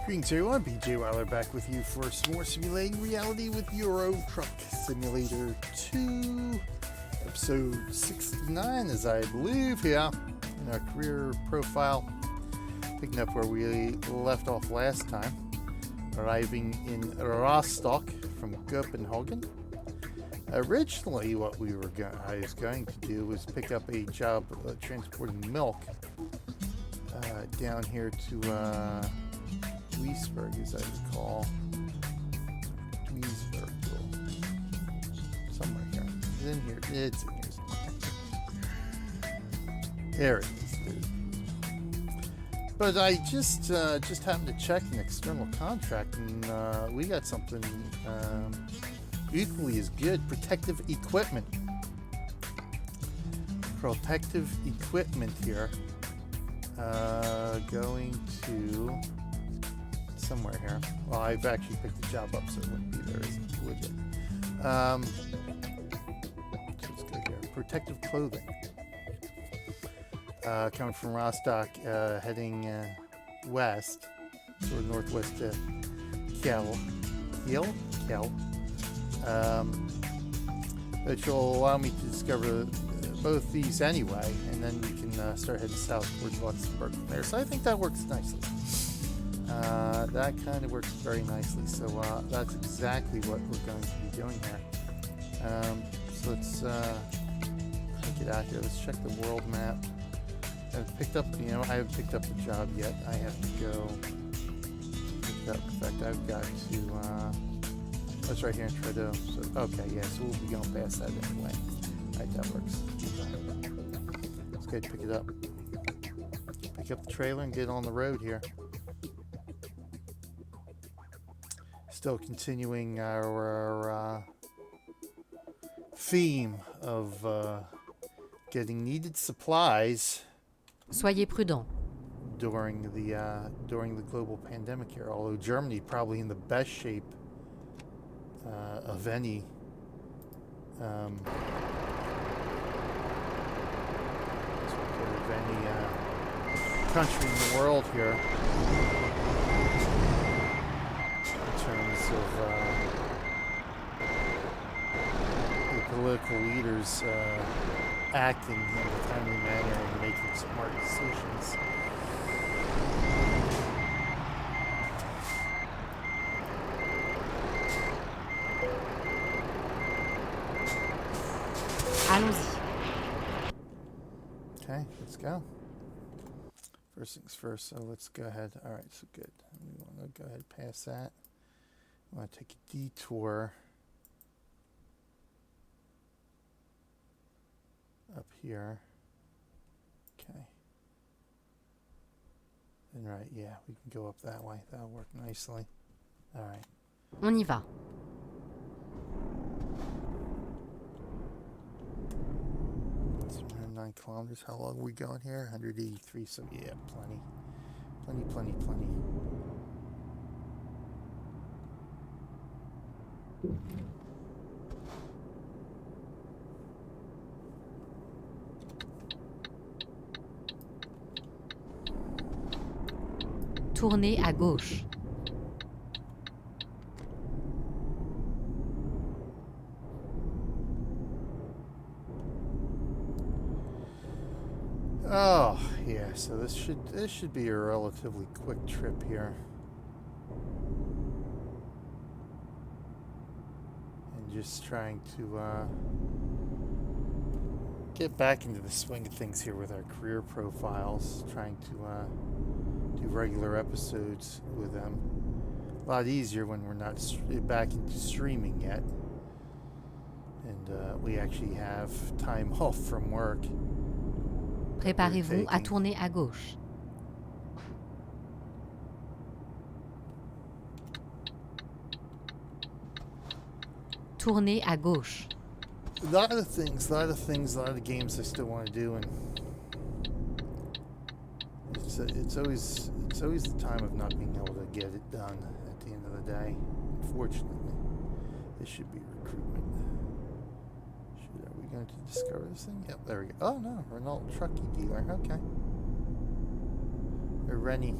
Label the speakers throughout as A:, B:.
A: Greetings everyone, BJ Weiler back with you for some more simulating reality with Euro Truck Simulator 2, episode 69 as I believe, yeah, in our career profile, picking up where we left off last time, arriving in Rostock from Copenhagen. Originally what I was going to do was pick up a job transporting milk down here to Duisburg, as I recall. Duisburg. Somewhere here. It's in here. It's in here somewhere. There it is. But I just happened to check an external contract, and we got something equally as good. Protective equipment. Protective equipment here. Going to somewhere here. Well, I've actually picked the job up, so it wouldn't be there as a widget. Let's go here. Protective clothing. Coming from Rostock, heading west, sort of northwest to Kiel, which will allow me to discover both these anyway, and then we can start heading south towards Luxembourg from there. So I think that works nicely. That kind of works very nicely. So that's exactly what we're going to be doing here. So let's get out here. Let's check the world map. I've picked up, I haven't picked up the job yet. I have to go pick it up. In fact, I've got to. Let's right here and try to. So, okay, yeah. So we'll be going past that anyway. Right, that works. Let's go ahead and pick it up. Pick up the trailer and get on the road here. Still continuing our theme of getting needed supplies.
B: Soyez prudent.
A: During the global pandemic here, although Germany probably in the best shape of any country in the world here in terms of the political leaders acting in a timely manner and making smart decisions.
B: Allons-y.
A: Okay, let's go. First things first, so let's go ahead. All right, so good. We want to go ahead past that. We want to take a detour up here. Okay. And right, yeah, we can go up that way. That'll work nicely. All right.
B: On y va.
A: It's 109 kilometers. How long are we going here? 183. So yeah, plenty.
B: Tournez à gauche.
A: Oh, yeah, so this should be a relatively quick trip here. And just trying to get back into the swing of things here with our career profiles, trying to do regular episodes with them. A lot easier when we're not back into streaming yet. And we actually have time off from work.
B: Préparez-vous à tourner à gauche. Tournez à gauche.
A: A lot of games I still want to do, and it's always the time of not being able to get it done at the end of the day. Unfortunately, this should be recruitment. Are we going to discover this thing? Yep, there we go. Oh no, Renault truckie dealer. Okay. Or Rennie.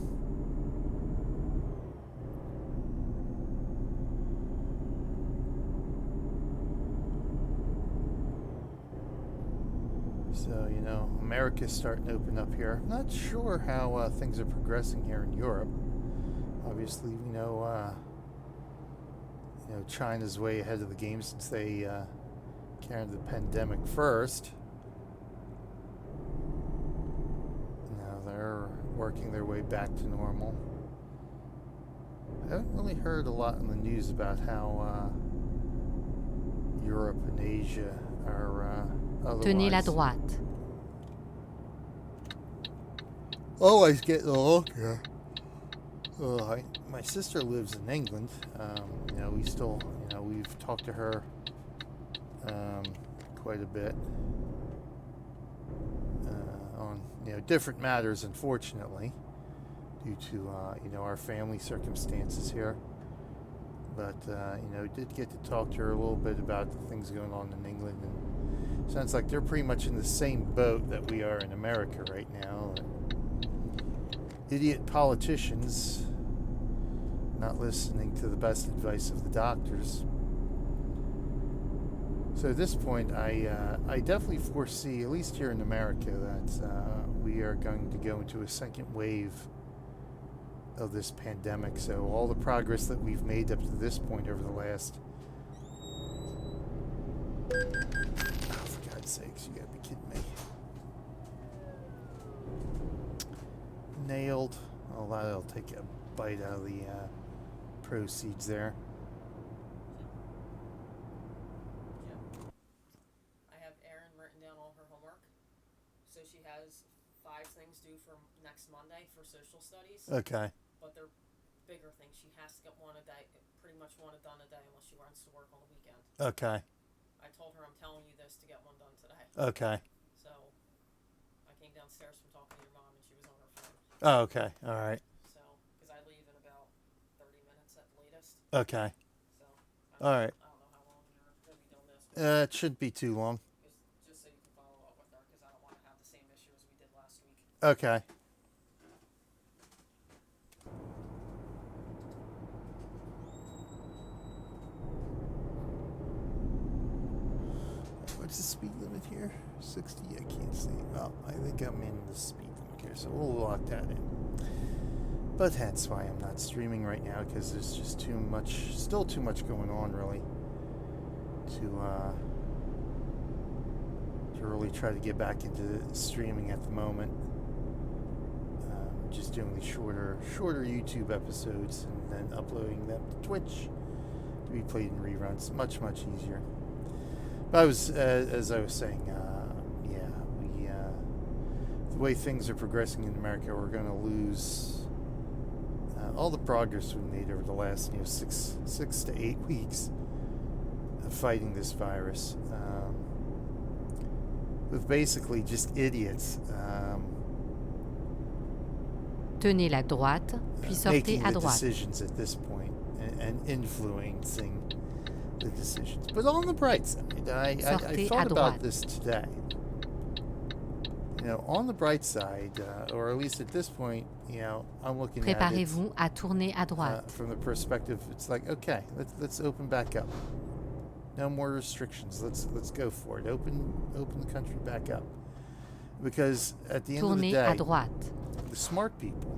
A: So, you know, America's starting to open up here. Not sure how things are progressing here in Europe. Obviously, China's way ahead of the game since they carried the pandemic first. Now they're working their way back to normal. I haven't really heard a lot in the news about how Europe and Asia are otherwise.
B: Tenez la droite.
A: Always getting a look here. My sister lives in England. We still, we've talked to her quite a bit on, different matters, unfortunately, due to, our family circumstances here. But, did get to talk to her a little bit about the things going on in England. And sounds like they're pretty much in the same boat that we are in America right now. Idiot politicians not listening to the best advice of the doctors. So at this point, I definitely foresee, at least here in America, that we are going to go into a second wave of this pandemic. So all the progress that we've made up to this point over the last... Oh, for God's sakes, you gotta be kidding me. Nailed. Oh, that'll take a bite out of the proceeds there.
C: I have Erin written down all her homework. So she has 5 things due for next Monday for social studies.
A: Okay.
C: But they're bigger things. She has to get one a day, pretty much one done a day unless she wants to work on the weekend.
A: Okay.
C: I told her I'm telling you this to get one done today.
A: Okay.
C: So I came downstairs from talking to your mom and she was on her phone.
A: Oh, okay. All right.
C: So, because I leave in about 30 minutes at the latest.
A: Okay.
C: So,
A: all right.
C: I don't know how long you're going to be doing this.
A: It shouldn't be too long.
C: Just so you can follow up with her because I don't want to have the same issue as we did last week.
A: Okay. What's the speed limit here? 60? I can't see. Oh, I think I'm in the speed limit here, so we'll lock that in. But that's why I'm not streaming right now, because there's just still too much going on, really, to really try to get back into streaming at the moment. Just doing the shorter YouTube episodes and then uploading them to Twitch to be played in reruns. Much easier. But as I was saying, the way things are progressing in America, we're going to lose all the progress we made over the last 6 to 8 weeks of fighting this virus, with basically just idiots.
B: Tenez la droite, puis sortez
A: making
B: à
A: the
B: droite.
A: decisions at this point and influencing the decisions. But on the bright side, I thought about this today. On the bright side, or at least at this point, I'm looking at it
B: Préparez-vous à tourner à droite.
A: from the perspective. It's like, okay, let's open back up. No more restrictions. Let's go for it. Open the country back up. Because at the end of the
B: Tournez à
A: day,
B: droite.
A: the smart people,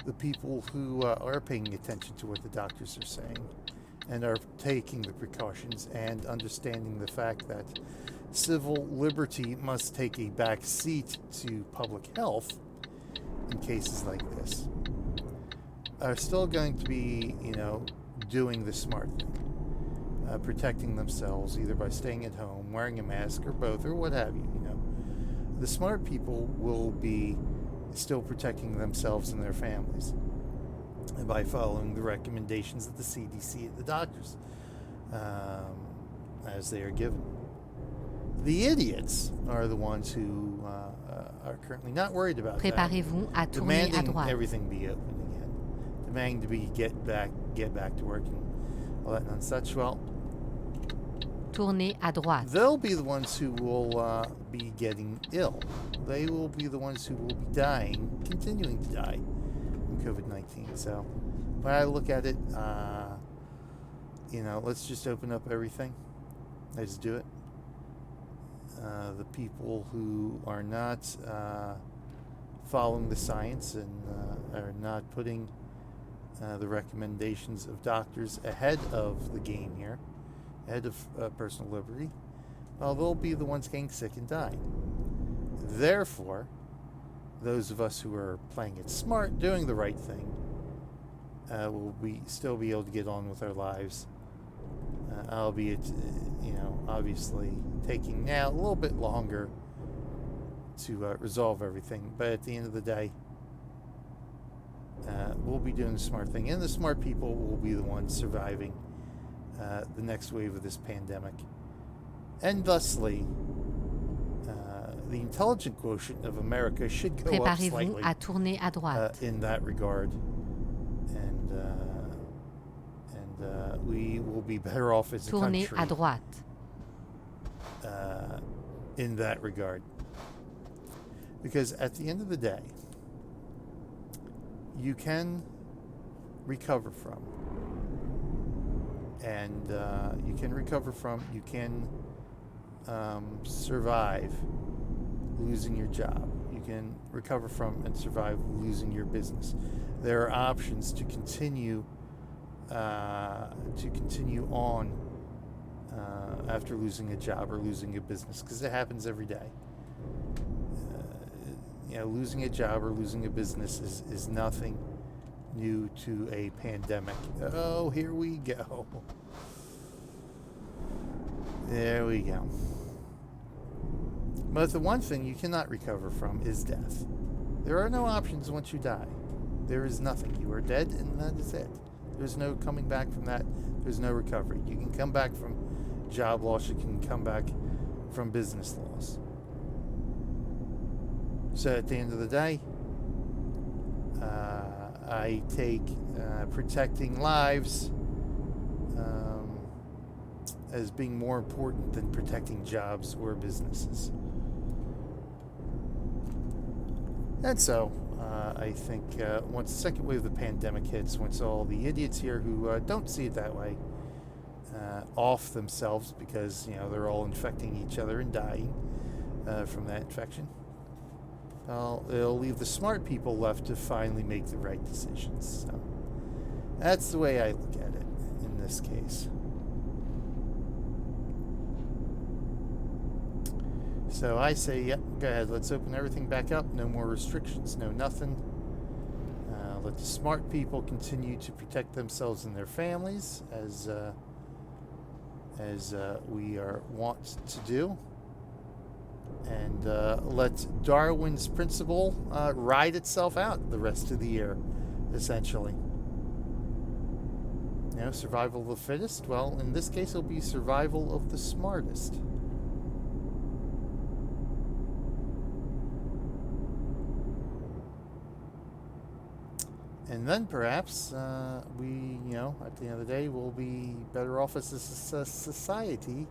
A: the people who are paying attention to what the doctors are saying and are taking the precautions and understanding the fact that civil liberty must take a back seat to public health in cases like this, are still going to be, doing the smart thing, protecting themselves either by staying at home, wearing a mask, or both, or what have you. The smart people will be still protecting themselves and their families by following the recommendations of the CDC and the doctors as they are given. The idiots are the ones who are currently not worried about that,
B: Préparez-vous à tourner à
A: demanding
B: droite.
A: everything be open again, demanding to be get back to work and all that and such. Well,
B: Tournez à droite.
A: they'll be the ones who will be getting ill. They will be the ones who will be dying, continuing to die from COVID-19. So when I look at it, let's just open up everything. Let's do it. the people who are not following the science and are not putting the recommendations of doctors ahead of the game here, ahead of personal liberty, well, they'll be the ones getting sick and dying. Therefore, those of us who are playing it smart, doing the right thing, will still be able to get on with our lives, albeit, obviously taking now a little bit longer to resolve everything. But at the end of the day, we'll be doing the smart thing, and the smart people will be the ones surviving the next wave of this pandemic. And thusly, the intelligent quotient of America should go up
B: Préparez-vous
A: slightly
B: à tourner à droite.
A: in that regard. And we will be better off as a
B: Tournez
A: country
B: à droite.
A: in that regard. Because at the end of the day, you can recover from, and you can survive losing your job. You can recover from and survive losing your business. There are options to continue on after losing a job or losing a business, because it happens every day. Losing a job or losing a business is nothing new to a pandemic. Oh, here we go. There we go. But the one thing you cannot recover from is death. There are no options once you die. There is nothing. You are dead, and that is it. There's no coming back from that. There's no recovery. You can come back from job loss. You can come back from business loss. So at the end of the day, I take protecting lives as being more important than protecting jobs or businesses. And so, I think once the second wave of the pandemic hits, once all the idiots here who don't see it that way off themselves because they're all infecting each other and dying from that infection, well, it'll leave the smart people left to finally make the right decisions. So that's the way I look at it in this case. So I say, yep, go ahead. Let's open everything back up. No more restrictions, no nothing. Let the smart people continue to protect themselves and their families as we are wont to do. And let Darwin's principle ride itself out the rest of the year, essentially. Survival of the fittest. Well, in this case, it'll be survival of the smartest. And then perhaps we, at the end of the day, will be better off as a society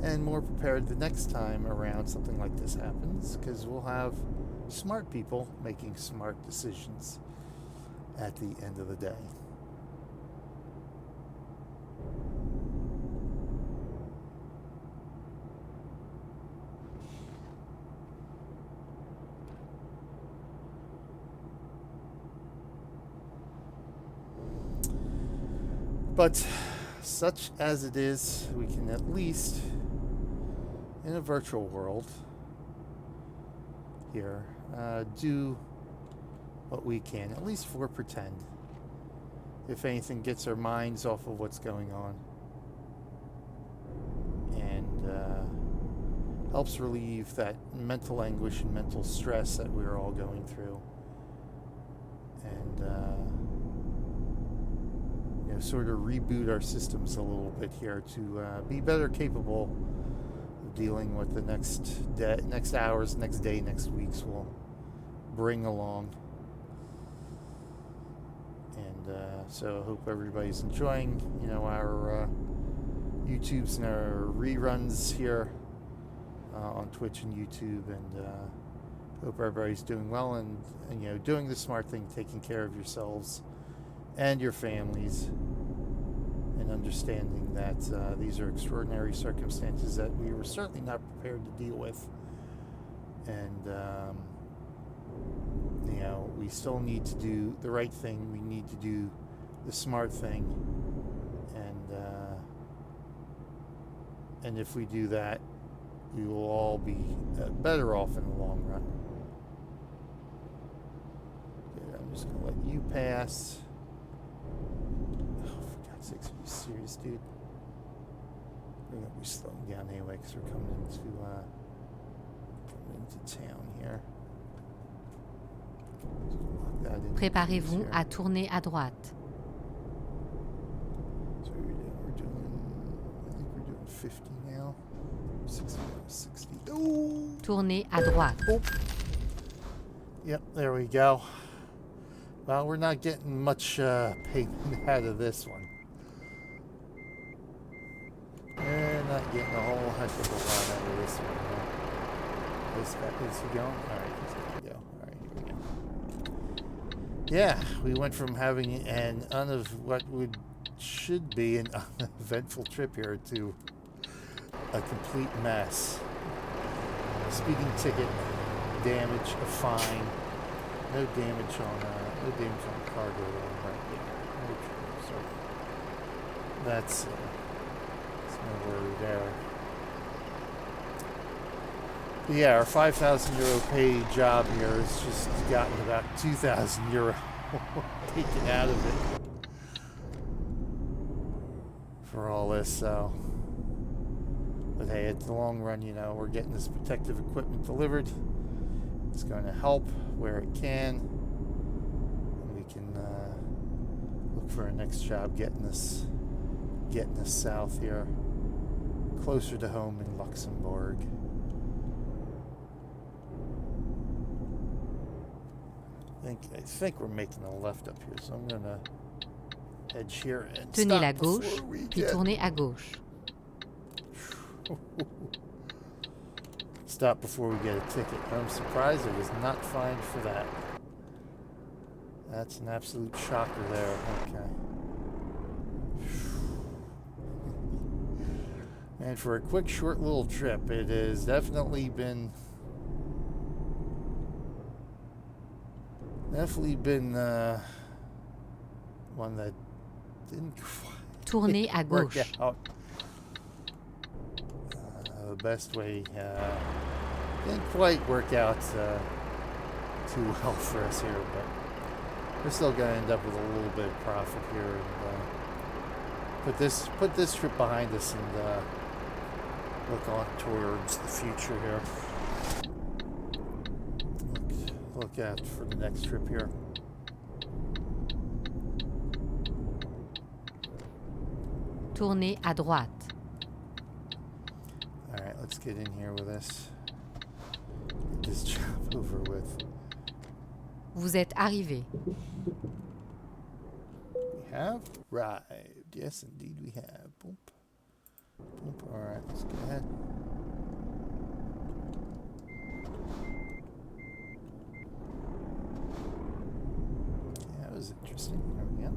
A: and more prepared the next time around something like this happens, because we'll have smart people making smart decisions at the end of the day. But such as it is, we can at least, in a virtual world here, do what we can, at least for pretend. If anything, gets our minds off of what's going on and helps relieve that mental anguish and mental stress that we're all going through. And sort of reboot our systems a little bit here to be better capable of dealing with the next hours, next day, next weeks will bring along. And so I hope everybody's enjoying, our YouTubes and our reruns here on Twitch and YouTube, and hope everybody's doing well and doing the smart thing, taking care of yourselves and your families, and understanding that these are extraordinary circumstances that we were certainly not prepared to deal with. And, you know, we still need to do the right thing. We need to do the smart thing. And if we do that, we will all be better off in the long run. Good, I'm just going to let you pass. Oh, for God's sakes, are you serious, dude? We're going to be slowing down anyway because we're coming into town here.
B: Préparez-vous à tourner à droite.
A: So we're doing, I think we're doing 50 now. 60. Ooh.
B: Tournez à droite.
A: Oh. Yep, there we go. Well, we're not getting much payment out of this one. We're not getting a whole heck of a lot out of this one. Is he going? Alright, he's going to go. Alright, here we go. Yeah, we went from having what should be an uneventful trip here to a complete mess. Speeding ticket, damage, a fine, no damage on cargo. Right there. Okay, so that's no worry there. But yeah, our 5,000 euro paid job here has just gotten about 2,000 euro taken out of it for all this, so. But hey, at the long run, you know, we're getting this protective equipment delivered. It's going to help where it can. And we can look for our next job getting us south here, closer to home in Luxembourg. I think we're making a left up here, so I'm going to edge here and
B: Tenez la
A: stop
B: gauche, puis tournez à gauche.
A: Stop before we get a ticket. I'm surprised it was not fined for that. That's an absolute shocker there. Okay. And for a quick, short little trip, it has definitely been one that didn't
B: Tournez à
A: work
B: gauche.
A: out the best way. Didn't quite work out too well for us here, but we're still going to end up with a little bit of profit here, and put this trip behind us and look on towards the future here. Look out for the next trip here.
B: Tournez à droite.
A: Alright, let's get in here with this. Get this job over with.
B: Vous êtes arrivé.
A: We have arrived. Yes, indeed we have. Boom. Boom. Alright, let's go ahead. Yeah, that was interesting. There we go.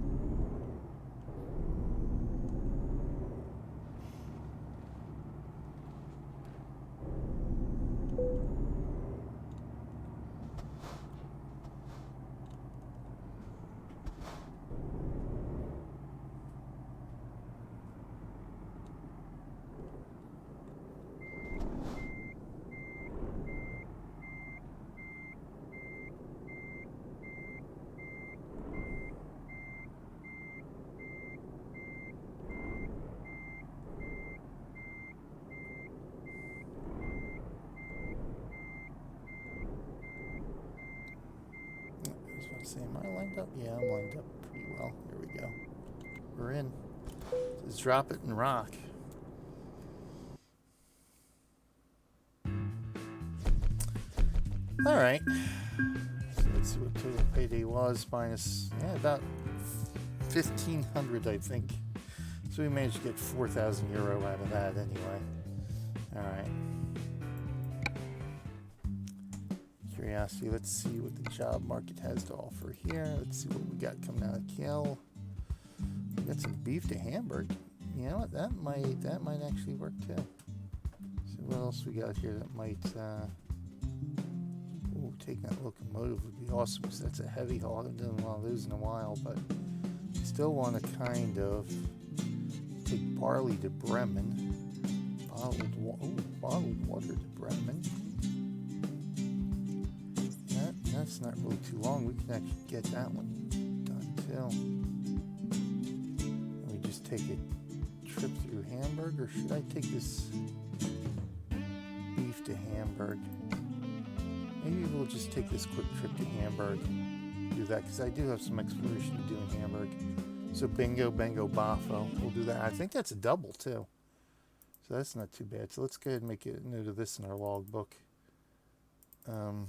A: Am I lined up? Yeah, I'm lined up pretty well. Here we go. We're in. Just drop it and rock. All right. So let's see what total payday was. Minus, about 1,500, I think. So we managed to get 4,000 euro out of that anyway. All right. Curiosity, let's see what the job market has to offer here. Let's see what we got coming out of Kiel. We got some beef to Hamburg. You know what? That might actually work too. So what else we got here that might? Taking that locomotive would be awesome because that's a heavy haul. I haven't done one of those in a while, but I still want to kind of take barley to Bremen. Bottled water to Bremen. That's not really too long. We can actually get that one done too. And we just take a trip through Hamburg, or should I take this beef to Hamburg? Maybe we'll just take this quick trip to Hamburg. Do that because I do have some exploration to do in Hamburg. So bingo, bango, bafo. We'll do that. I think that's a double too. So that's not too bad. So let's go ahead and make a note of this in our logbook. So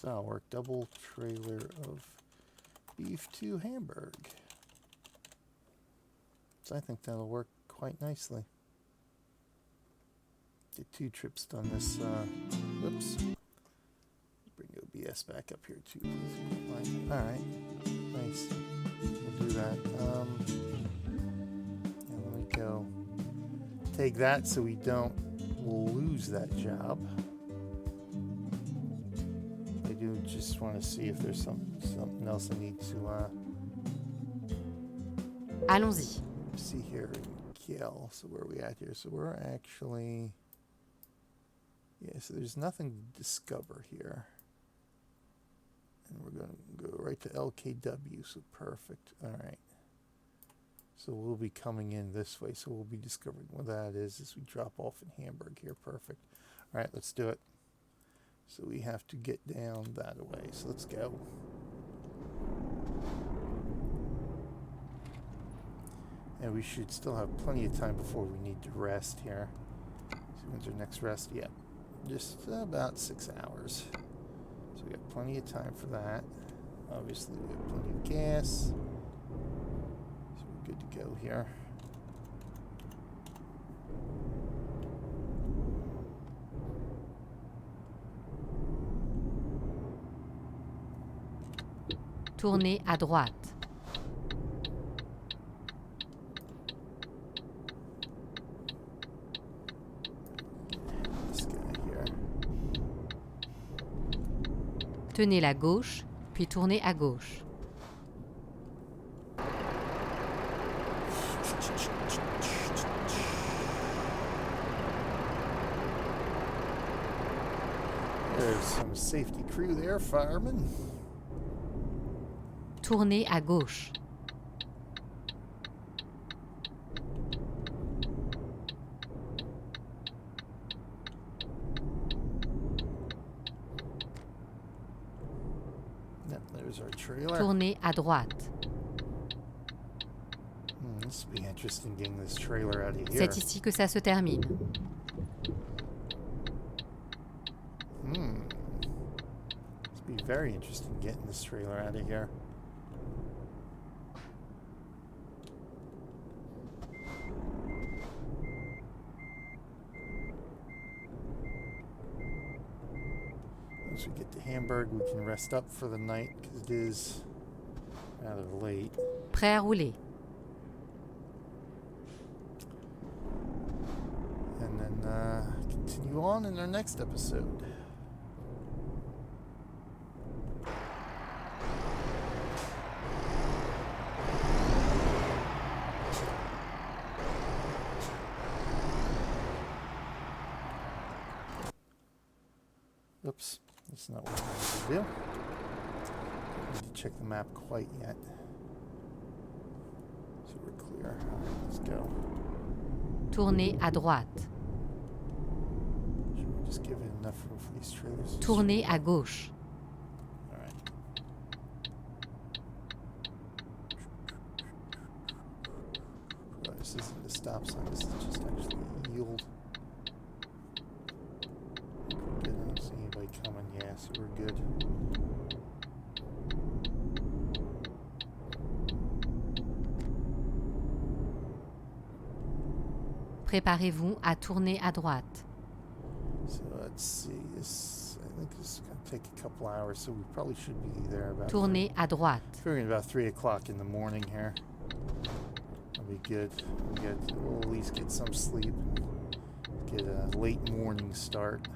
A: that'll work. Double trailer of beef to Hamburg. So I think that'll work quite nicely. Get 2 trips done this. Whoops. Bring OBS back up here too, please. All right. Nice. We'll do that. And let me go take that so we don't lose that job. I do just want to see if there's something else I need to
B: Allons-y.
A: see here in Kiel. So where are we at here? So we're actually... Yeah, so there's nothing to discover here. And we're going to go right to LKW, so perfect. All right. So we'll be coming in this way, so we'll be discovering what that is as we drop off in Hamburg here. Perfect. All right, let's do it. So we have to get down that way, so let's go. And we should still have plenty of time before we need to rest here. So when's our next rest? Yeah. Just about 6 hours. So we got plenty of time for that. Obviously, we have plenty of gas. So we're good to go here.
B: Tournez à droite. Tenez la gauche, puis tournez à gauche.
A: There's some safety crew there, firemen.
B: Tournez à gauche.
A: There's our trailer.
B: Tournez à droite.
A: This will be interesting getting this trailer out of here.
B: C'est ici que ça se termine.
A: This will be very interesting getting this trailer out of here. Once we get to Hamburg, we can rest up for the night because it is rather late.
B: Prêt à rouler.
A: And then continue on in our next episode. Oops, that's not what I wanted to do. Don't need to check the map quite yet. So we're clear. All right, let's go.
B: Tournez à droite.
A: Should we just give it enough room for these trailers?
B: Tournez à gauche.
A: All right. Oh, this isn't the stop sign. This is just actually a yield. I don't see anybody coming. Yeah, so we're good.
B: Préparez-vous à tourner à droite.
A: So let's see. This, I think this is going to take a couple hours, so we probably should be there about.
B: Tournez à droite.
A: Figuring about 3 o'clock in the morning here. That'll be good. We'll at least get some sleep. Get a late morning start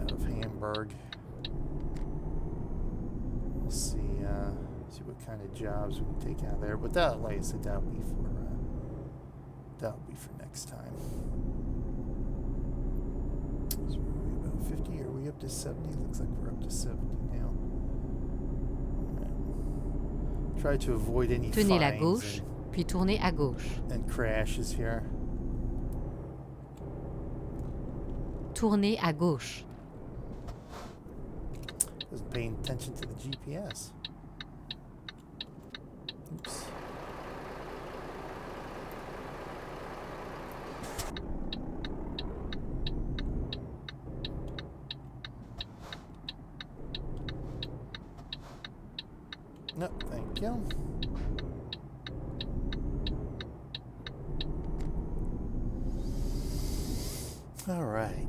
A: out of Hamburg. We'll see what kind of jobs we can take out there. But that, like I said, that'll be for next time. So we're about 50. Are we up to 70? Looks like we're up to 70 now. Right. Try to avoid any
B: Tenez la
A: fines
B: gauche, puis tournez à gauche.
A: and crashes here.
B: Tournez à gauche.
A: Wasn't paying attention to the GPS. Oops. No, thank you. All right.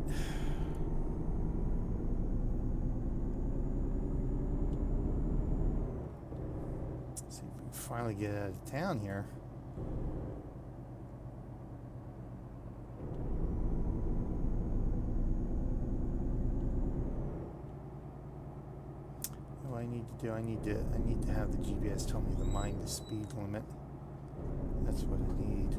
A: See if we can finally get out of town here. What I need to do, I need to have the GPS tell me to mind the speed limit. That's what I need.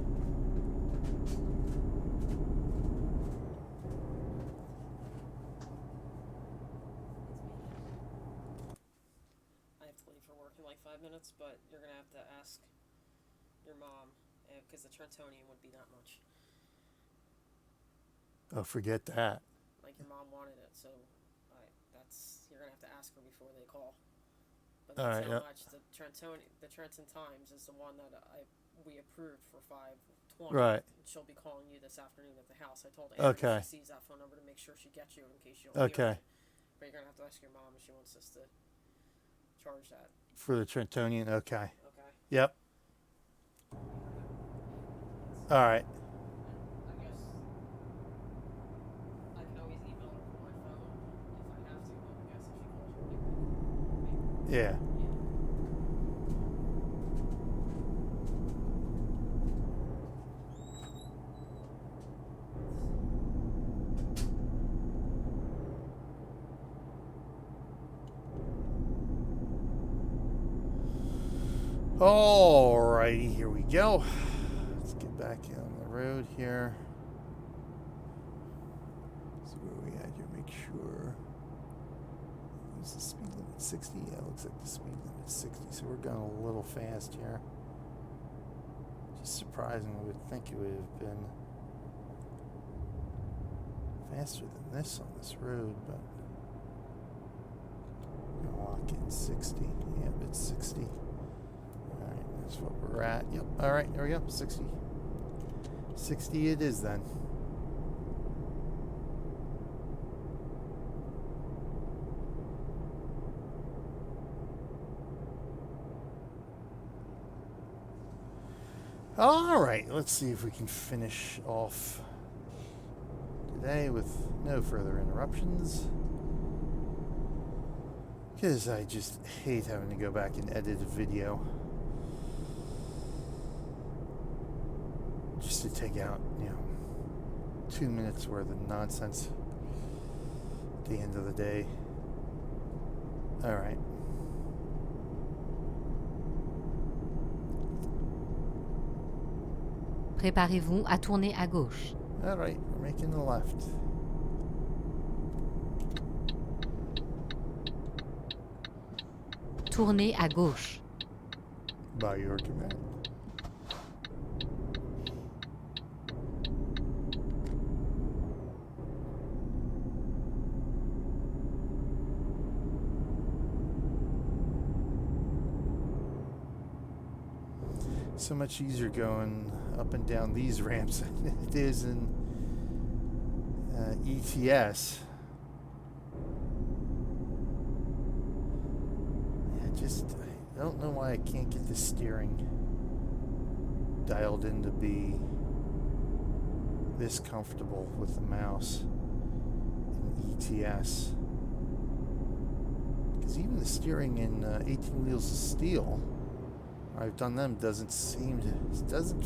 C: I have to leave for work in like 5 minutes, but you're gonna have to ask your mom because the Trentonian would be that much.
A: Oh, forget that.
C: Like your mom wanted it, so you're gonna have to ask her before they call. But
A: All
C: that's
A: right,
C: how much the Trenton Times is the one that we approved for 5:20.
A: Right.
C: She'll be calling you this afternoon at the house. I told Erin if she sees that phone number to make sure she gets you in case you don't hear it. But you're gonna have to ask your mom if she wants us to charge that.
A: For the Trentonian, okay.
C: Okay.
A: Yep. All right.
C: I guess I can always email her from my phone if I have to, but I guess if she calls you,
A: Yeah. Alrighty, here we go. Let's get back on the road here. So where we at here? Make sure. Is the speed limit 60? Yeah, it looks like the speed limit is 60. So we're going a little fast here. Just surprising. I would think it would have been faster than this on this road, but I'm gonna lock in 60. Yep, it's 60. Alright, that's what we're at. Yep, alright, there we go. 60. 60 it is then. Alright, let's see if we can finish off today with no further interruptions. Because I just hate having to go back and edit a video. Just to take out, 2 minutes worth of nonsense at the end of the day. Alright.
B: Préparez-vous à tourner à gauche.
A: Alright, we're making the left.
B: Tournez à gauche.
A: By your command. So much easier going up and down these ramps than it is in ETS. I don't know why I can't get the steering dialed in to be this comfortable with the mouse in ETS. Because even the steering in 18 Wheels of Steel I've done them doesn't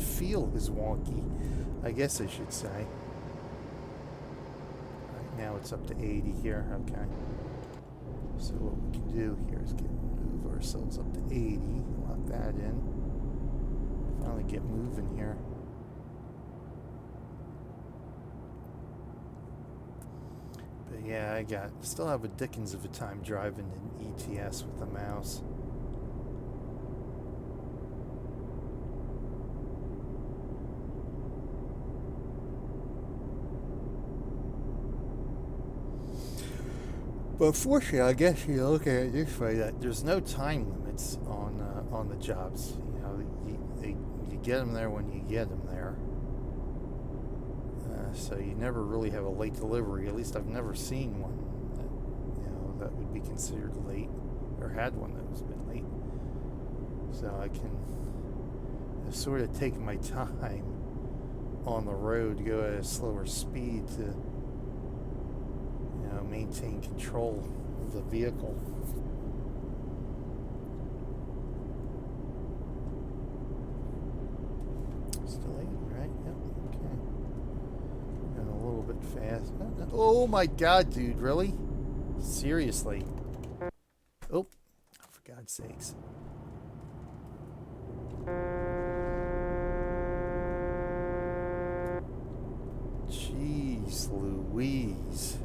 A: feel as wonky, I guess I should say. Right now it's up to 80 here. Okay. So what we can do here is move ourselves up to 80. Lock that in. Finally get moving here. But yeah, I still have a dickens of a time driving in ETS with the mouse. But fortunately, I guess you look at it this way, that there's no time limits on the jobs. You know, you get them there when you get them there. So you never really have a late delivery. At least I've never seen one that would be considered late, or had one that was been late. So I can sort of take my time on the road, go at a slower speed to maintain control of the vehicle. Still 80, right? Yep. Okay. And a little bit fast. Oh my God, dude! Really? Seriously? Oh, for God's sakes! Jeez Louise!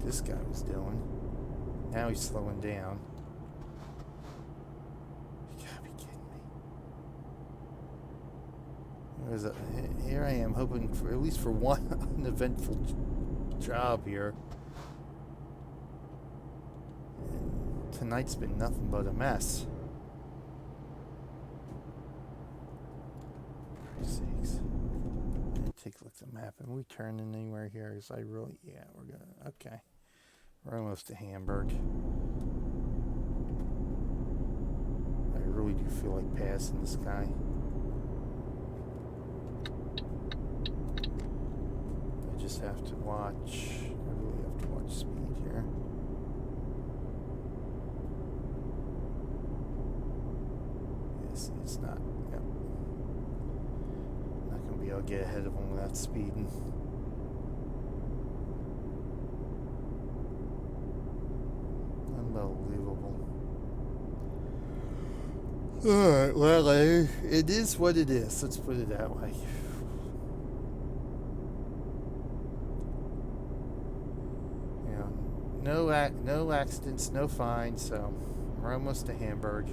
A: This guy was doing. Now he's slowing down. You gotta be kidding me. Here I am hoping for at least for one uneventful job here. And tonight's been nothing but a mess. For sakes. Take a look at the map. Are we turning anywhere here? Because we're gonna, okay. We're almost to Hamburg. I really do feel like passing this guy. I just have to watch. I really have to watch speed here. Yes, it's not. Yep. Not gonna be able to get ahead of him without speeding. Unbelievable. Alright, well, it is what it is. Let's put it that way. You know, no accidents, no fines, so we're almost to Hamburg.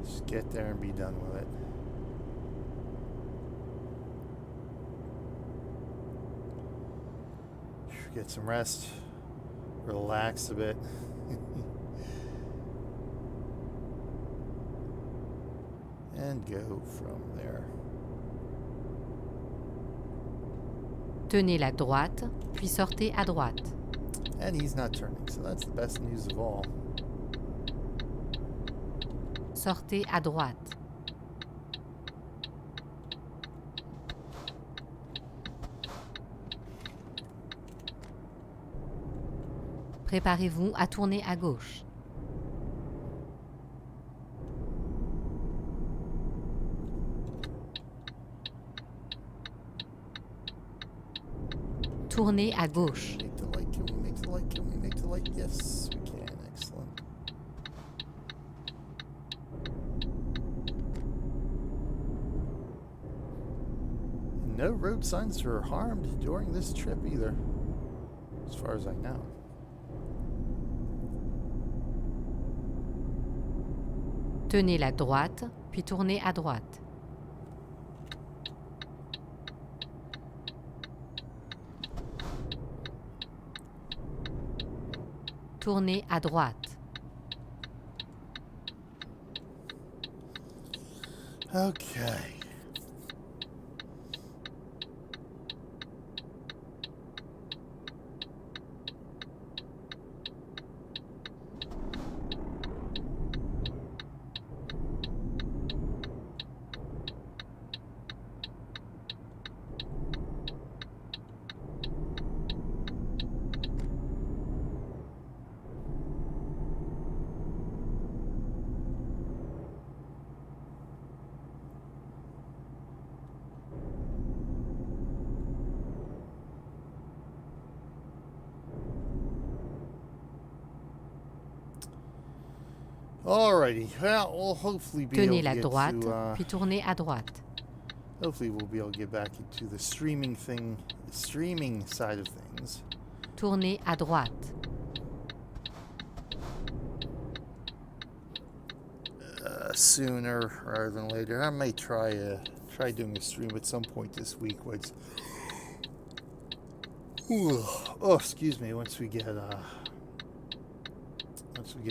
A: Just get there and be done with it. Get some rest. Relax a bit. And go from there.
B: Tenez la droite, puis sortez à droite.
A: And he's not turning, so that's the best news of all.
B: Sortez à droite. Préparez-vous à tourner à gauche. Tournez à gauche.
A: Make the light. Can we make the light? Can we make the light? Yes, we can. Excellent. And no road signs were harmed during this trip either, as far as I know.
B: Tenez la droite, puis tournez à droite. Tournez à droite.
A: Okay. Alrighty, well, we'll hopefully be
B: Tenez
A: able
B: la
A: to get
B: droite,
A: to,
B: puis tournez à droite.
A: hopefully we'll be able to get back into the streaming side of things.
B: Tournez à droite.
A: Sooner rather than later. I may try doing a stream at some point this week. Oh, excuse me. Once we get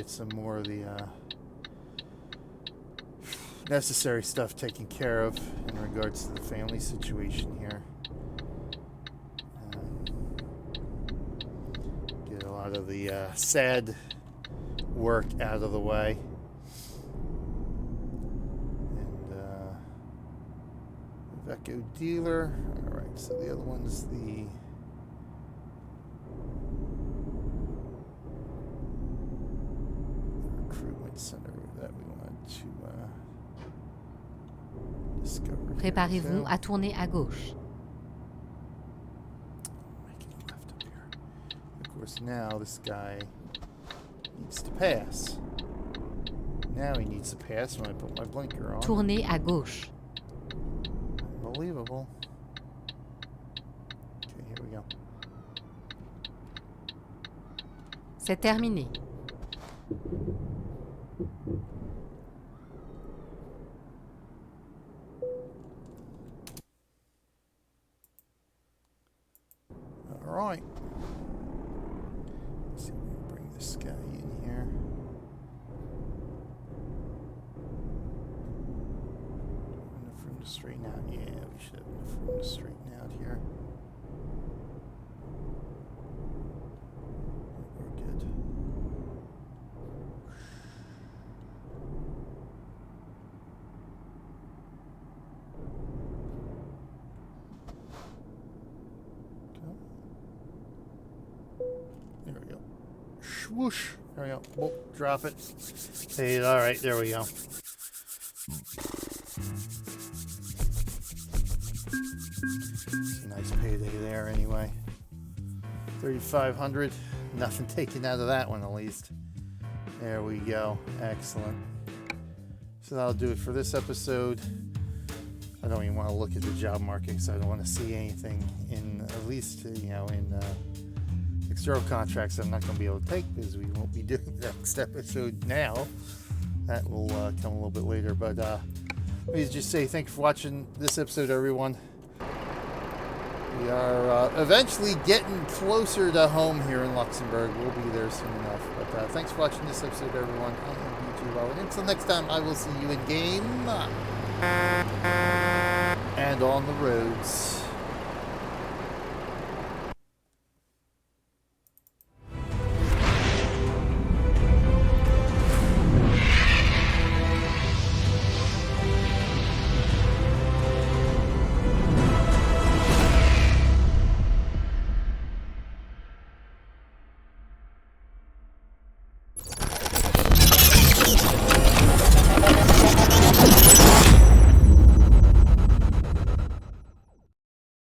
A: some more of the necessary stuff taken care of in regards to the family situation here. Get a lot of the sad work out of the way. Echo dealer. Alright, so the other one's the recruitment center that we wanted to discover.
B: Préparez-vous à tourner à gauche.
A: Making a left up here. Of course, now this guy needs to pass. Now he needs to pass when I put my blinker on.
B: Tournez à gauche.
A: Unbelievable. Okay, here we go.
B: C'est terminé.
A: All right. Let's see if we can bring this guy in here. Enough room to straighten out. Yeah, we should have enough room to straighten out here. We're good. There we go. Swoosh. There we go. Oh, drop it. Hey, all right, there we go. It's a nice payday there anyway. 3,500. Nothing taken out of that one, at least. There we go. Excellent. So that'll do it for this episode. I don't even want to look at the job market because I don't want to see anything in, at least, in external contracts I'm not going to be able to take because we won't be doing the next episode now. That will come a little bit later. But let me just say thank you for watching this episode, everyone. We are eventually getting closer to home here in Luxembourg. We'll be there soon enough. But thanks for watching this episode, everyone. I am BG. And until next time, I will see you in game and on the roads.